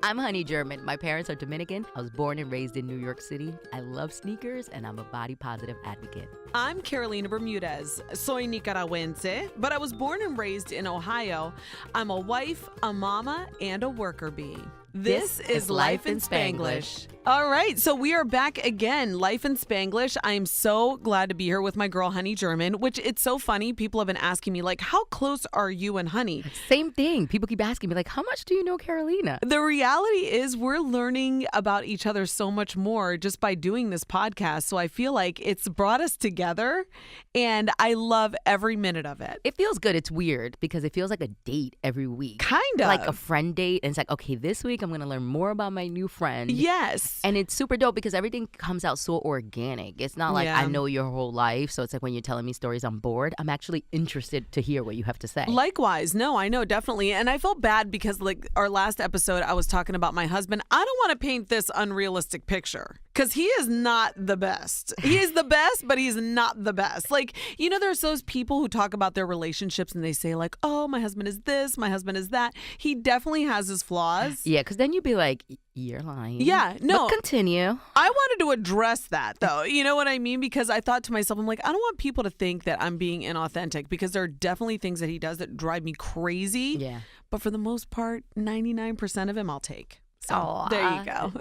I'm Honey German. My parents are Dominican. I was born and raised in New York City. I love sneakers, and I'm a body positive advocate. I'm Carolina Bermudez. Soy nicaragüense, but I was born and raised in Ohio. I'm a wife, a mama, and a worker bee. This is Life in Spanglish. All right, so we are back again, Life in Spanglish. I am so glad to be here with my girl, Honey German, which it's so funny. People have been asking me, like, how close are you and Honey? Same thing. People keep asking me, like, how much do you know Carolina? The reality is we're learning about each other so much more just by doing this podcast. So I feel like it's brought us together, and I love every minute of it. It feels good. It's weird because it feels like a date every week. Kind of. Like a friend date. And it's like, okay, this week I'm going to learn more about my new friend. Yes. And it's super dope because everything comes out so organic. It's not like I know your whole life. So it's like when you're telling me stories, I'm bored. I'm actually interested to hear what you have to say. Likewise. No, I know, definitely. And I felt bad because like our last episode, I was talking about my husband. I don't want to paint this unrealistic picture because he is not the best. He is the best, but he's not the best. Like, you know, there's those people who talk about their relationships and they say like, oh, my husband is this, my husband is that. He definitely has his flaws. Yeah, because then you'd be like, you're lying. Yeah, no. But continue. I wanted to address that, though. You know what I mean? Because I thought to myself, I'm like, I don't want people to think that I'm being inauthentic because there are definitely things that he does that drive me crazy. Yeah. But for the most part, 99% of him I'll take. So Aww. there you go.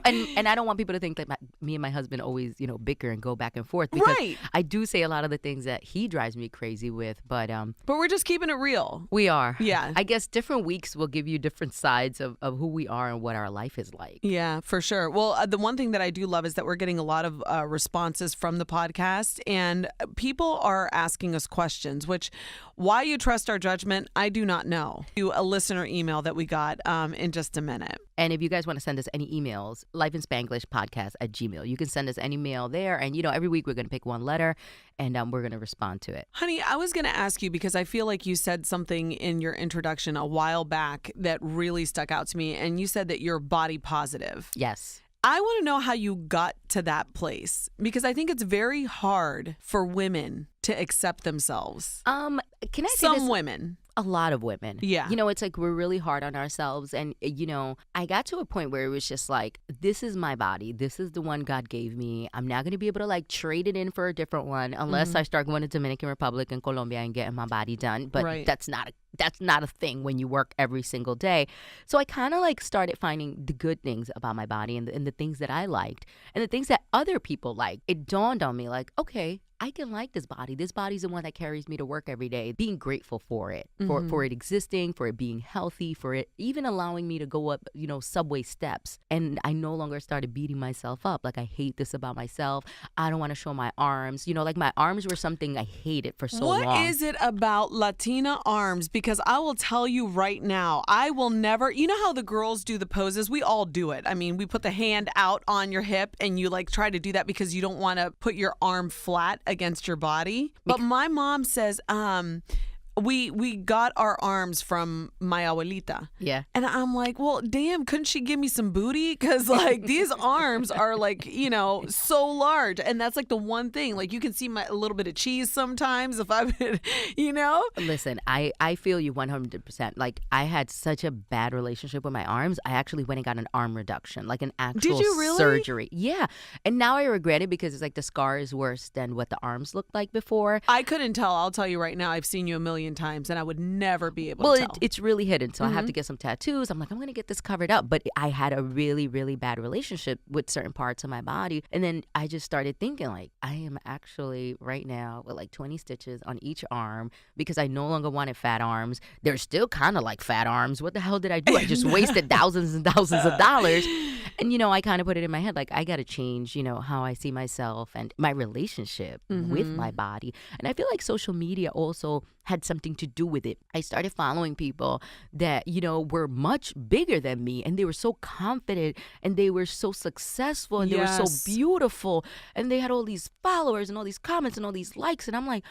and I don't want people to think that me and my husband always, bicker and go back and forth. Because right. I do say a lot of the things that he drives me crazy with, but we're just keeping it real. We are. Yeah. I guess different weeks will give you different sides of who we are and what our life is like. Yeah, for sure. Well, the one thing that I do love is that we're getting a lot of responses from the podcast, and people are asking us questions, which why you trust our judgment, I do not know. A listener email that we got in just a minute. And if you guys want to send us any emails, lifeinspanglishpodcast@gmail.com. You can send us any mail there. And, every week we're going to pick one letter and we're going to respond to it. Honey, I was going to ask you because I feel like you said something in your introduction a while back that really stuck out to me. And you said that you're body positive. Yes. I want to know how you got to that place because I think it's very hard for women to accept themselves. Can I say Some women. A lot of women. Yeah. It's like we're really hard on ourselves. And, I got to a point where it was just like, this is my body. This is the one God gave me. I'm not going to be able to like trade it in for a different one unless I start going to Dominican Republic and Colombia and getting my body done. But that's not a thing when you work every single day. So I kind of like started finding the good things about my body and the things that I liked and the things that other people liked. It dawned on me like, okay, I can like this body. This body's the one that carries me to work every day. Being grateful for it, for it existing, for it being healthy, for it even allowing me to go up, subway steps. And I no longer started beating myself up. Like, I hate this about myself. I don't want to show my arms. Like my arms were something I hated for so long. What is it about Latina arms? Because I will tell you right now, I will never, you know how the girls do the poses? We all do it. I mean, we put the hand out on your hip and you like try to do that because you don't want to put your arm flat against your body. But my mom says, we got our arms from my abuelita. Yeah. And I'm like, well, damn, couldn't she give me some booty? Because like these arms are like, so large. And that's like the one thing. Like you can see a little bit of cheese sometimes if I've been, Listen, I feel you 100%. Like I had such a bad relationship with my arms. I actually went and got an arm reduction, like an actual Did you really? surgery. Yeah. And now I regret it because it's like the scar is worse than what the arms looked like before. I couldn't tell. I'll tell you right now, I've seen you a million times and I would never be able to tell. It's really hidden. So I have to get some tattoos. I'm like, I'm going to get this covered up. But I had a really, really bad relationship with certain parts of my body. And then I just started thinking like, I am actually right now with like 20 stitches on each arm because I no longer wanted fat arms. They're still kind of like fat arms. What the hell did I do? I just wasted thousands and thousands of dollars. And, I kind of put it in my head, like, I got to change, how I see myself and my relationship with my body. And I feel like social media also had something to do with it. I started following people that, were much bigger than me and they were so confident and they were so successful and they were so beautiful and they had all these followers and all these comments and all these likes. And I'm like,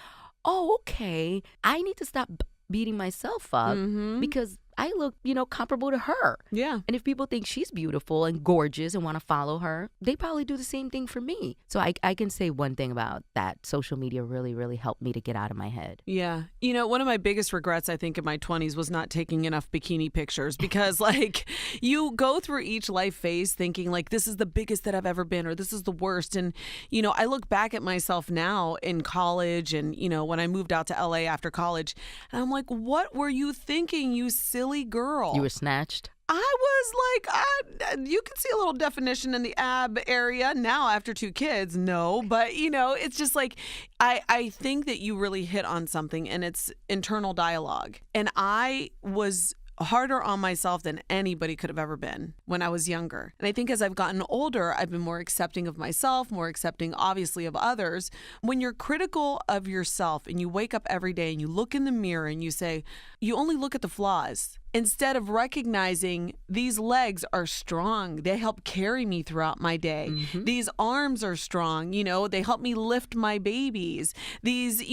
oh, okay, I need to stop beating myself up because I look, comparable to her. Yeah. And if people think she's beautiful and gorgeous and want to follow her, they probably do the same thing for me. So I can say one thing about that. Social media really, really helped me to get out of my head. Yeah. One of my biggest regrets, I think, in my 20s was not taking enough bikini pictures because, like, you go through each life phase thinking, like, this is the biggest that I've ever been or this is the worst. And, I look back at myself now in college and, when I moved out to LA after college, and I'm like, what were you thinking, you silly girl? You were snatched? I was like, you can see a little definition in the ab area now after 2 kids. No, but, it's just like, I think that you really hit on something, and it's internal dialogue. And I was harder on myself than anybody could have ever been when I was younger. And I think as I've gotten older, I've been more accepting of myself, more accepting, obviously, of others. When you're critical of yourself and you wake up every day and you look in the mirror and you say, you only look at the flaws. Instead of recognizing these legs are strong, they help carry me throughout my day. Mm-hmm. These arms are strong, they help me lift my babies. These,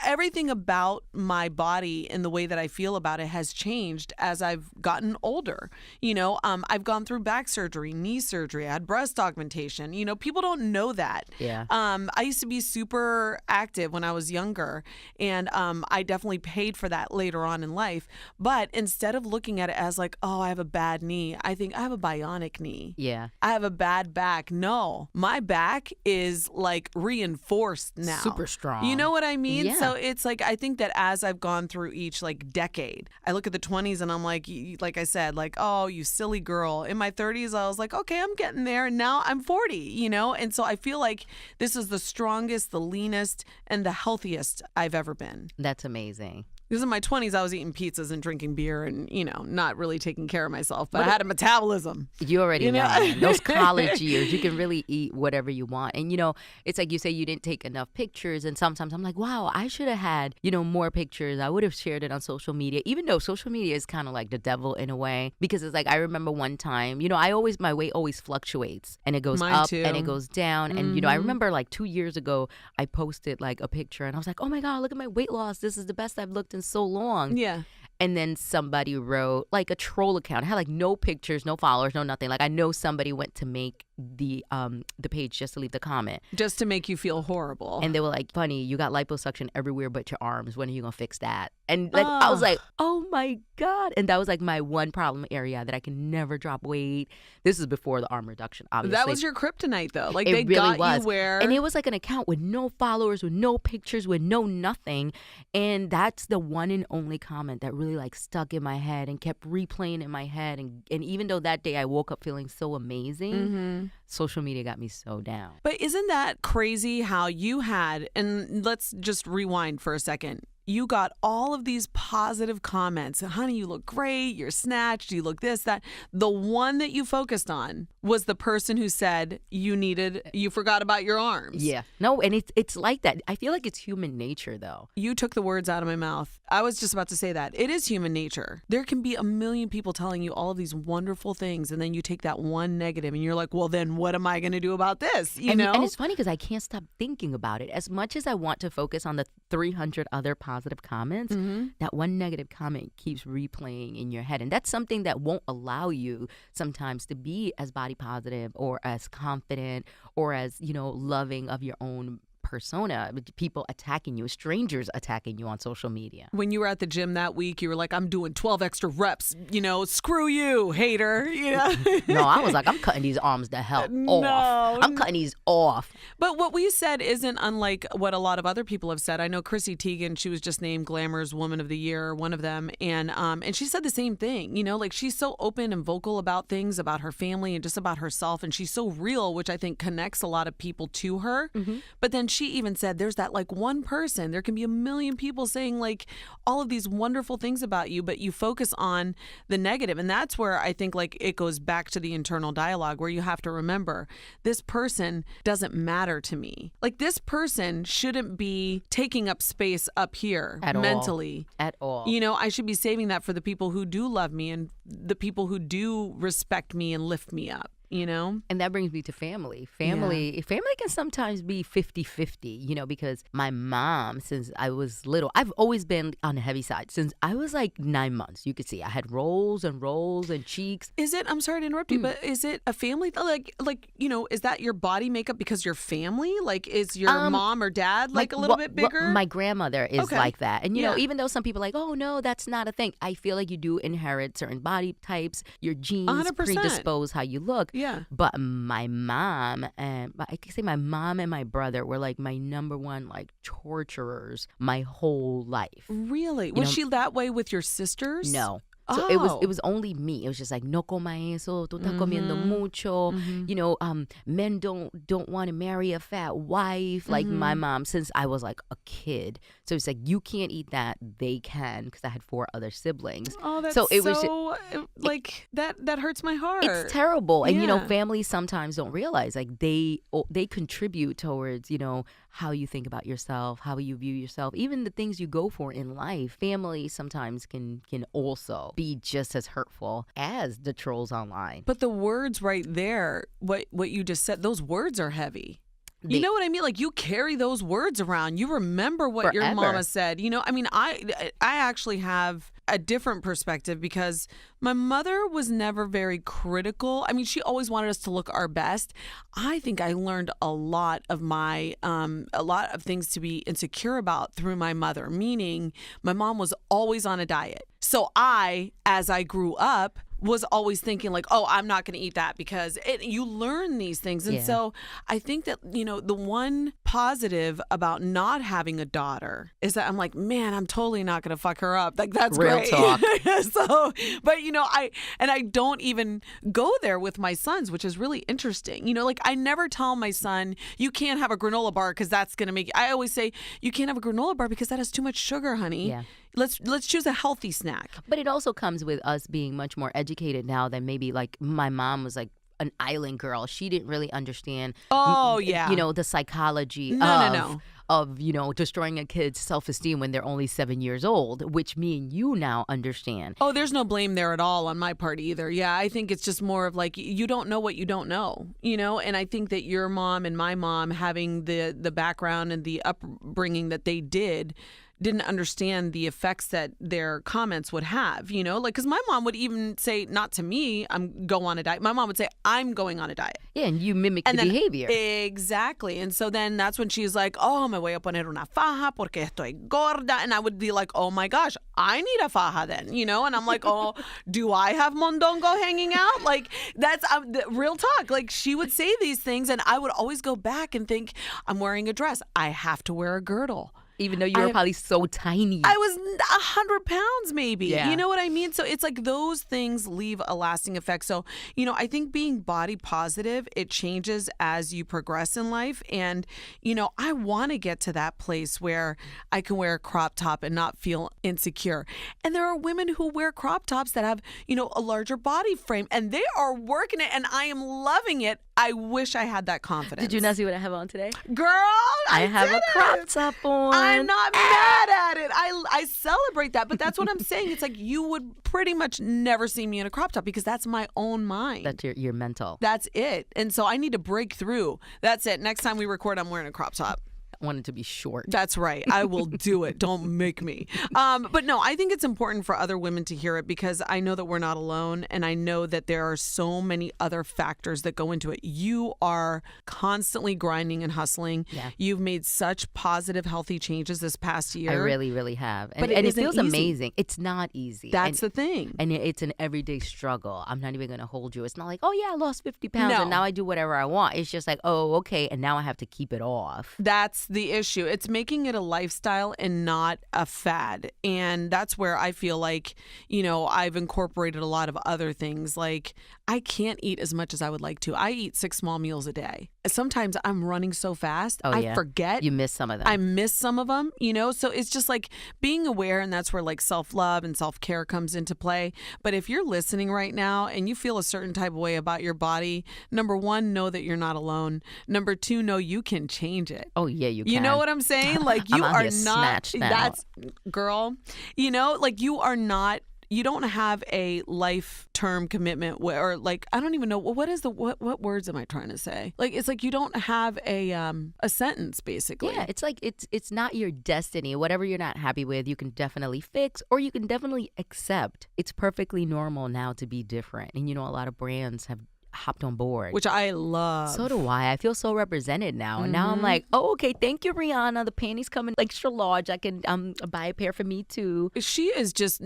everything about my body and the way that I feel about it has changed as I've gotten older. I've gone through back surgery, knee surgery, I had breast augmentation. People don't know that. Yeah. I used to be super active when I was younger, and I definitely paid for that later on in life. But instead of looking at it as like, oh, I have a bad knee, I think I have a bionic knee. Yeah. I have a bad back. No, my back is like reinforced now. Super strong. You know what I mean? Yeah. So it's like, I think that as I've gone through each like decade, I look at the 20s and I'm like I said, like, oh, you silly girl. In my 30s, I was like, okay, I'm getting there. And now I'm 40, And so I feel like this is the strongest, the leanest, and the healthiest I've ever been. That's amazing. Because in my 20s, I was eating pizzas and drinking beer and, not really taking care of myself. But I had a metabolism. You already know. Man. Those college years, you can really eat whatever you want. And, it's like you say you didn't take enough pictures. And sometimes I'm like, wow, I should have had, more pictures. I would have shared it on social media, even though social media is kind of like the devil in a way. Because it's like, I remember one time, my weight always fluctuates. And it goes Mine up too. and it goes down. Mm-hmm. And, I remember like 2 years ago, I posted like a picture. And I was like, oh, my God, look at my weight loss. This is the best I've looked in so long. Yeah. And then somebody wrote, like, a troll account. It had like no pictures, no followers, no nothing. Like, I know somebody went to make the page just to leave the comment. Just to make you feel horrible. And they were like, funny, you got liposuction everywhere but your arms. When are you going to fix that? And like, I was like, oh my God. And that was like my one problem area, that I can never drop weight. This is before the arm reduction, obviously. That was your kryptonite, though. Like, it they really got you where. And it was like an account with no followers, with no pictures, with no nothing. And that's the one and only comment that really like stuck in my head and kept replaying in my head. And even though that day I woke up feeling so amazing, Mm-hmm. social media got me so down. But isn't that crazy how you had, and let's just rewind for a second. You got all of these positive comments. Honey, you look great. You're snatched. You look this, that. The one that you focused on was the person who said you forgot about your arms. Yeah. No, and it's like that. I feel like it's human nature, though. You took the words out of my mouth. I was just about to say that. It is human nature. There can be a million people telling you all of these wonderful things, and then you take that one negative, and you're like, well, then what am I going to do about this? You know? And it's funny because I can't stop thinking about it. As much as I want to focus on the 300 other positive comments, Mm-hmm. that one negative comment keeps replaying in your head. And that's something that won't allow you sometimes to be as body positive or as confident or as, loving of your own persona. People attacking you, strangers attacking you on social media. When you were at the gym that week, you were like, I'm doing 12 extra reps, screw you, hater. No, I was like, I'm cutting these arms the hell off. I'm cutting these off. But what we said isn't unlike what a lot of other people have said. I know Chrissy Teigen, she was just named Glamour's Woman of the Year, one of them. And she said the same thing, like she's so open and vocal about things, about her family and just about herself. And she's so real, which I think connects a lot of people to her. Mm-hmm. But then she even said there's that like one person, there can be a million people saying like all of these wonderful things about you, but you focus on the negative. And that's where I think like it goes back to the internal dialogue where you have to remember this person doesn't matter to me. Like this person shouldn't be taking up space up here mentally. At all. I should be saving that for the people who do love me and the people who do respect me and lift me up. And that brings me to family. Family can sometimes be 50-50, because my mom, since I was little, I've always been on the heavy side. Since I was like 9 months, you could see I had rolls and cheeks. Is it, I'm sorry to interrupt you, but is it a family, is that your body makeup because you're family? Like, is your mom or dad a little bit bigger? My grandmother is like that. And, even though some people are like, oh, no, that's not a thing. I feel like you do inherit certain body types. Your genes 100%. predispose how you look. Yeah. But my mom and my brother were like my number one torturers my whole life. Really? Was she that way with your sisters? No. So it was only me. It was just like, no coma eso, tú estás comiendo mucho. Men don't want to marry a fat wife like my mom since I was like a kid. So it's like, you can't eat that, they can, because I had 4 other siblings. Oh, that's that hurts my heart. It's terrible. And families sometimes don't realize like they contribute towards, how you think about yourself, how you view yourself, even the things you go for in life. Family sometimes can also be just as hurtful as the trolls online. But the words right there, what you just said, those words are heavy. You know what I mean? Like, you carry those words around. You remember what your mama said. I actually have a different perspective because my mother was never very critical. I mean, she always wanted us to look our best. I think I learned a lot of things to be insecure about through my mother, meaning my mom was always on a diet. So as I grew up, was always thinking like, oh, I'm not going to eat that because you learn these things. And so I think that, the one positive about not having a daughter is that I'm like, man, I'm totally not going to fuck her up. Like, that's real great. Talk. So, but I don't even go there with my sons, which is really interesting. I never tell my son, you can't have a granola bar because that's going to make, I always say, you can't have a granola bar because that has too much sugar, honey. Yeah. Let's choose a healthy snack. But it also comes with us being much more educated now than maybe like my mom was like an island girl. She didn't really understand the psychology of destroying a kid's self-esteem when they're only 7 years old, which me and you now understand. Oh, there's no blame there at all on my part either. Yeah, I think it's just more of like, you don't know what you don't know, and I think that your mom and my mom having the background and the upbringing that they didn't understand the effects that their comments would have, because my mom would even say, not to me, go on a diet. My mom would say, I'm going on a diet. Yeah, and you mimic the behavior. Exactly. And so then that's when she's like, oh, me voy a poner una faja porque estoy gorda. And I would be like, oh my gosh, I need a faja then, and I'm like, oh, do I have mondongo hanging out? Like, that's real talk. Like, she would say these things and I would always go back and think, I'm wearing a dress. I have to wear a girdle. Even though you were probably so tiny. I was 100 pounds maybe. Yeah. You know what I mean? So it's like those things leave a lasting effect. So, I think being body positive, it changes as you progress in life. And, I want to get to that place where I can wear a crop top and not feel insecure. And there are women who wear crop tops that have, a larger body frame and they are working it and I am loving it. I wish I had that confidence. Did you not see what I have on today? Girl, I have a crop top on. I'm not mad at it. I celebrate that. But that's what I'm saying. It's like you would pretty much never see me in a crop top because that's my own mind. That's your mental. That's it. And so I need to break through. That's it. Next time we record, I'm wearing a crop top. I want it to be short. That's right. I will do it. Don't make me. But no, I think it's important for other women to hear it because I know that we're not alone and I know that there are so many other factors that go into it. You are constantly grinding and hustling. Yeah. You've made such positive, healthy changes this past year. I really, really have. But it feels easy. amazing. It's not easy. That's the thing. And it's an everyday struggle. I'm not even going to hold you. It's not like, oh yeah, I lost 50 pounds and now I do whatever I want. It's just like, oh, okay. And now I have to keep it off. That's the issue. It's making it a lifestyle and not a fad. And that's where I feel like, I've incorporated a lot of other things. Like, I can't eat as much as I would like to. I eat 6 small meals a day. Sometimes I'm running so fast, I forget. You miss some of them. I miss some of them, so it's just like being aware, and that's where like self-love and self-care comes into play. But if you're listening right now and you feel a certain type of way about your body, number 1, know that you're not alone. Number 2, know you can change it. Oh yeah, you can. You know what I'm saying? Like, you I'm are here not, snatched now. that's, girl, like you are not you don't have a life-term commitment or like, I don't even know, what words am I trying to say? Like, it's like you don't have a sentence, basically. Yeah, it's like it's not your destiny. Whatever you're not happy with, you can definitely fix or you can definitely accept. It's perfectly normal now to be different. And a lot of brands have hopped on board, which I love. So do I feel so represented now. And now I'm like, oh, okay, thank you, Rihanna. The panties coming extra large. I can buy a pair for me too. She is just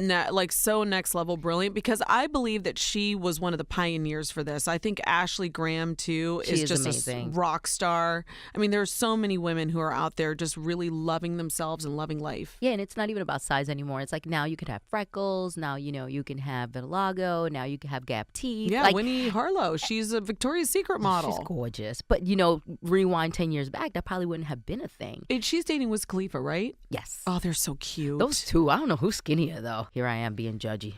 so next level brilliant, because I believe that she was one of the pioneers for this. I think Ashley Graham too is just amazing. A rock star. I mean, there are so many women who are out there just really loving themselves and loving life. Yeah, and it's not even about size anymore. It's like now you could have freckles. Now you can have vitiligo. Now you can have gap teeth. Yeah, like, Winnie Harlow. She's a Victoria's Secret model. She's gorgeous. But, rewind 10 years back, that probably wouldn't have been a thing. And she's dating Wiz Khalifa, right? Yes. Oh, they're so cute. Those two, I don't know who's skinnier, though. Here I am being judgy.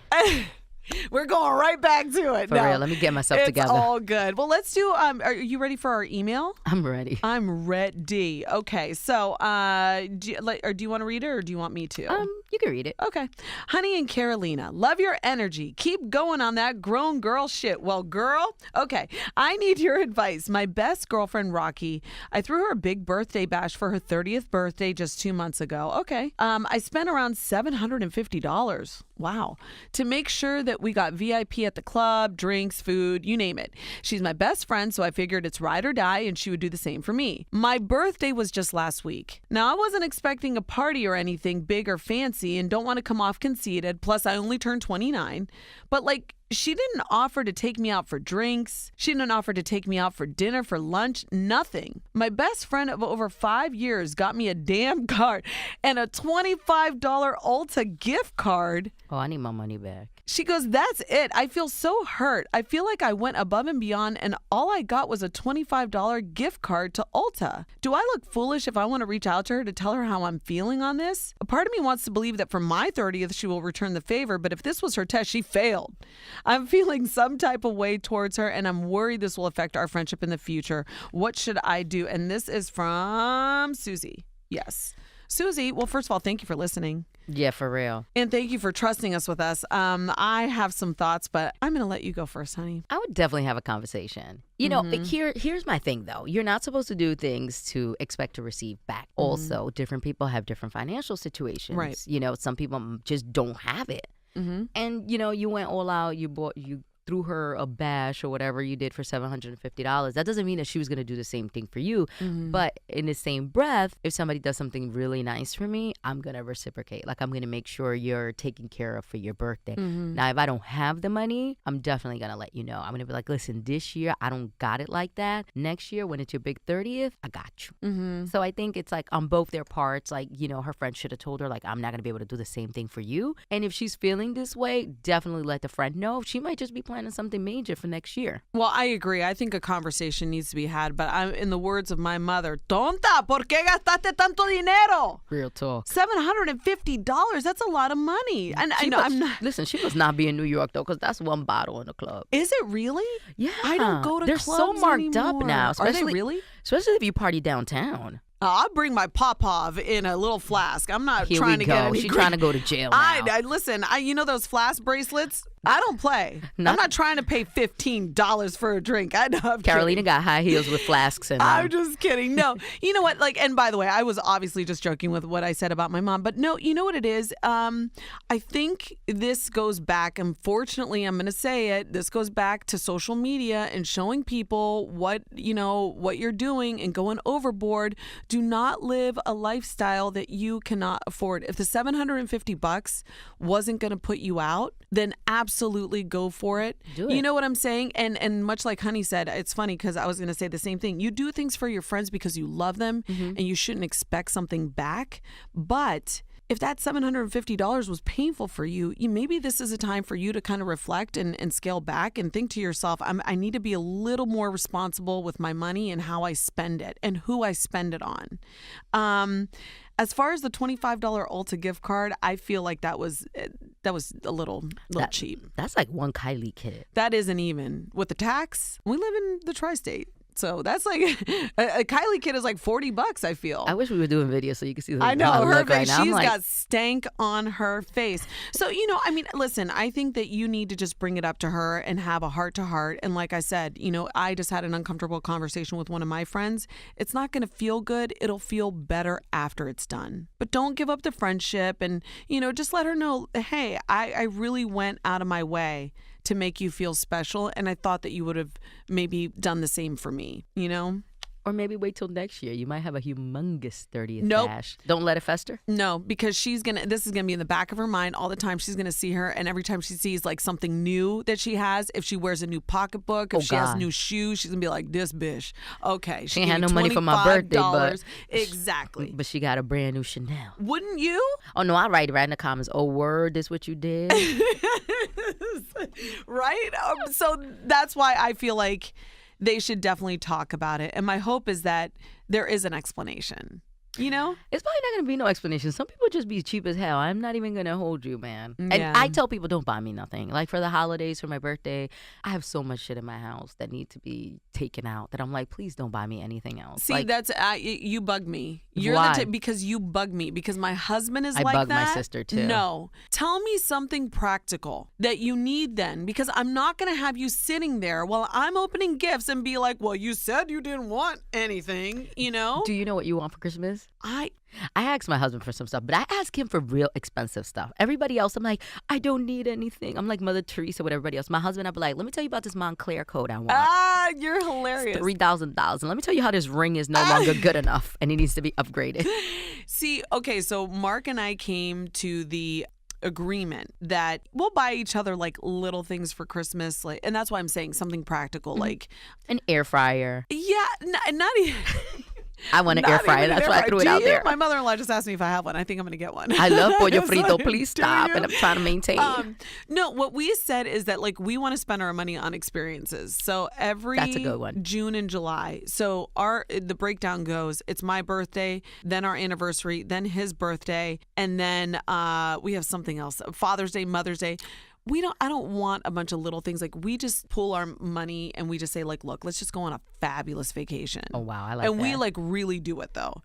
We're going right back to it. For real, let me get myself together. It's all good. Well, let's do, are you ready for our email? I'm ready. I'm ready. Okay, so do you want to read it or do you want me to? You can read it. Okay. Honey and Carolina, love your energy. Keep going on that grown girl shit. Well, girl, okay, I need your advice. My best girlfriend, Rocky, I threw her a big birthday bash for her 30th birthday just 2 months ago. Okay. I spent around $750. Wow. To make sure that we got VIP at the club, drinks, food, you name it. She's my best friend, so I figured it's ride or die, and she would do the same for me. My birthday was just last week. Now, I wasn't expecting a party or anything big or fancy and don't want to come off conceited. Plus, I only turned 29. But she didn't offer to take me out for drinks. She didn't offer to take me out for dinner, for lunch, nothing. My best friend of over 5 years got me a damn card and a $25 Ulta gift card. Oh, I need my money back. She goes, that's it. I feel so hurt. I feel like I went above and beyond and all I got was a $25 gift card to Ulta. Do I look foolish if I want to reach out to her to tell her how I'm feeling on this? A part of me wants to believe that for my 30th, she will return the favor, but if this was her test, she failed. I'm feeling some type of way towards her and I'm worried this will affect our friendship in the future. What should I do? And this is from Susie. Yes. Susie, well, first of all, thank you for listening. Yeah, for real. And thank you for trusting us with us. I have some thoughts, but I'm going to let you go first, honey. I would definitely have a conversation. Here's my thing, though. You're not supposed to do things to expect to receive back. Also, different people have different financial situations. Right. Some people just don't have it. And, you went all out, you threw her a bash or whatever you did for $750. That doesn't mean that she was going to do the same thing for you. But in the same breath, if somebody does something really nice for me, I'm going to reciprocate. Like, I'm going to make sure you're taken care of for your birthday. Now, if I don't have the money, I'm definitely going to let you know. I'm going to be like, listen, this year, I don't got it like that. Next year, when it's your big 30th, I got you. So I think it's like on both their parts, like, her friend should have told her, like, I'm not going to be able to do the same thing for you. And if she's feeling this way, definitely let the friend know. She might just be planning something major for next year. Well, I agree. I think a conversation needs to be had, but I'm in the words of my mother, tonta, ¿por qué gastaste tanto dinero? Real talk. $750, that's a lot of money. And I know I'm not. Listen, she must not be in New York though, because that's one bottle in the club. Is it really? Yeah. I don't go to They're clubs so marked anymore. up now. Are they really? Especially if you party downtown. I'll bring my Popov in a little flask. I'm not Here trying we to get go. any. She's trying to go to jail now. Listen. Those flask bracelets. I don't play. I'm not trying to pay $15 for a drink. I know. Carolina got high heels with flasks in them. I'm just kidding. No, you know what? And by the way, I was obviously just joking with what I said about my mom. But no, you know what it is? I think this goes back. Unfortunately, I'm going to say it. This goes back to social media and showing people what you're doing and going overboard. Do not live a lifestyle that you cannot afford. If the $750 wasn't going to put you out, then absolutely go for it. Do it. You know what I'm saying? And much like Honey said, it's funny because I was going to say the same thing. You do things for your friends because you love them and you shouldn't expect something back. But if that $750 was painful for you, maybe this is a time for you to kind of reflect and scale back and think to yourself, I need to be a little more responsible with my money and how I spend it and who I spend it on. As far as the $25 Ulta gift card, I feel like that was a little cheap. That's like one Kylie kit. That isn't even with the tax. We live in the tri-state. So that's like a Kylie kit is like $40, I feel. I wish we were doing video so you could see the I know her look face. right now. She's like, got stank on her face. So, I mean, listen, I think that you need to just bring it up to her and have a heart to heart. And like I said, I just had an uncomfortable conversation with one of my friends. It's not going to feel good. It'll feel better after it's done. But don't give up the friendship and, just let her know, hey, I really went out of my way to make you feel special. And I thought that you would have maybe done the same for me, Or maybe wait till next year. You might have a humongous 30th Nope. bash. Don't let it fester. No, because this is going to be in the back of her mind all the time. She's going to see her. And every time she sees like something new that she has, if she wears a new pocketbook, if she has new shoes, she's going to be like, this bitch. Okay. She ain't had no money for my birthday, but. Exactly. But she got a brand new Chanel. Wouldn't you? Oh, no, I write it right in the comments. Oh, word, this what you did? Right? So that's why I feel like they should definitely talk about it. And my hope is that there is an explanation. It's probably not going to be no explanation. Some people just be cheap as hell. I'm not even going to hold you, man. Yeah. And I tell people don't buy me nothing. Like for the holidays, for my birthday, I have so much shit in my house that need to be taken out that I'm like, please don't buy me anything else. See, like, that's you bug me. You're why? Because you bug me. Because my husband is I like bug that. my sister too. No, tell me something practical that you need then, because I'm not going to have you sitting there while I'm opening gifts and be like, well, you said you didn't want anything. Do you know what you want for Christmas? I asked my husband for some stuff, but I ask him for real expensive stuff. Everybody else, I'm like, I don't need anything. I'm like Mother Teresa with everybody else. My husband, I'd be like, let me tell you about this Montclair coat I want. You're hilarious. It's $3,000. And let me tell you how this ring is no longer good enough and it needs to be upgraded. See, okay, so Mark and I came to the agreement that we'll buy each other like little things for Christmas, like, and that's why I'm saying something practical, like an air fryer. Yeah, not even. I want an air fryer. That's why I threw it out there. My mother-in-law just asked me if I have one. I think I'm going to get one. I love pollo frito. Please stop. And I'm trying to maintain. No, what we said is that like we want to spend our money on experiences. So every That's a good one. June and July. So the breakdown goes, it's my birthday, then our anniversary, then his birthday, and then we have something else. Father's Day, Mother's Day. I don't want a bunch of little things. Like we just pull our money and we just say like, look, let's just go on a fabulous vacation. Oh, wow. I like and that. we like really do it though,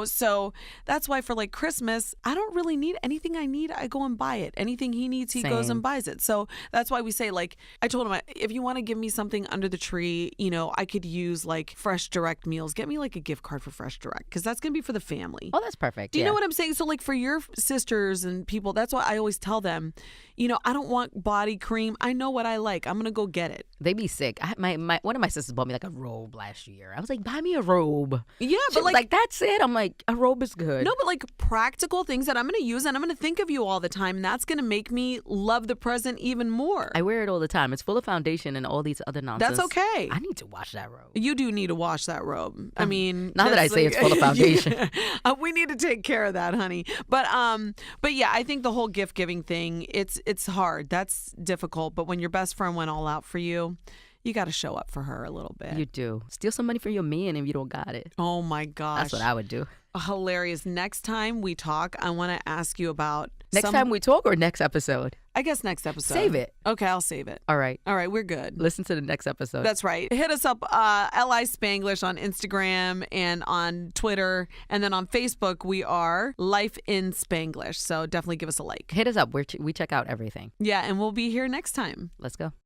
So that's why for like Christmas, I don't really need anything I need. I go and buy it. Anything he needs, he goes and buys it. So that's why we say like, I told him, if you want to give me something under the tree, I could use like Fresh Direct meals. Get me like a gift card for Fresh Direct because that's going to be for the family. Oh, that's perfect. Do you know what I'm saying? So like for your sisters and people, that's why I always tell them, I don't want body cream. I know what I like. I'm gonna go get it. They be sick. My one of my sisters bought me like a robe last year. I was like, buy me a robe. Yeah, but like that's it. I'm like, a robe is good. No, but like practical things that I'm gonna use and I'm gonna think of you all the time. And that's gonna make me love the present even more. I wear it all the time. It's full of foundation and all these other nonsense. That's okay. I need to wash that robe. You do need to wash that robe. I mean, now that I say it's full of foundation, we need to take care of that, honey. But yeah, I think the whole gift giving thing, it's hard. That's difficult. But when your best friend went all out for you, you got to show up for her a little bit. You do. Steal some money from your man if you don't got it. Oh my gosh. That's what I would do. Hilarious. Next time we talk, I want to ask you about time we talk or next episode? I guess next episode. Save it. Okay, I'll save it. All right, we're good. Listen to the next episode. That's right. Hit us up, LI Spanglish on Instagram and on Twitter. And then on Facebook, we are Life in Spanglish. So definitely give us a like. Hit us up. We check out everything. Yeah, and we'll be here next time. Let's go.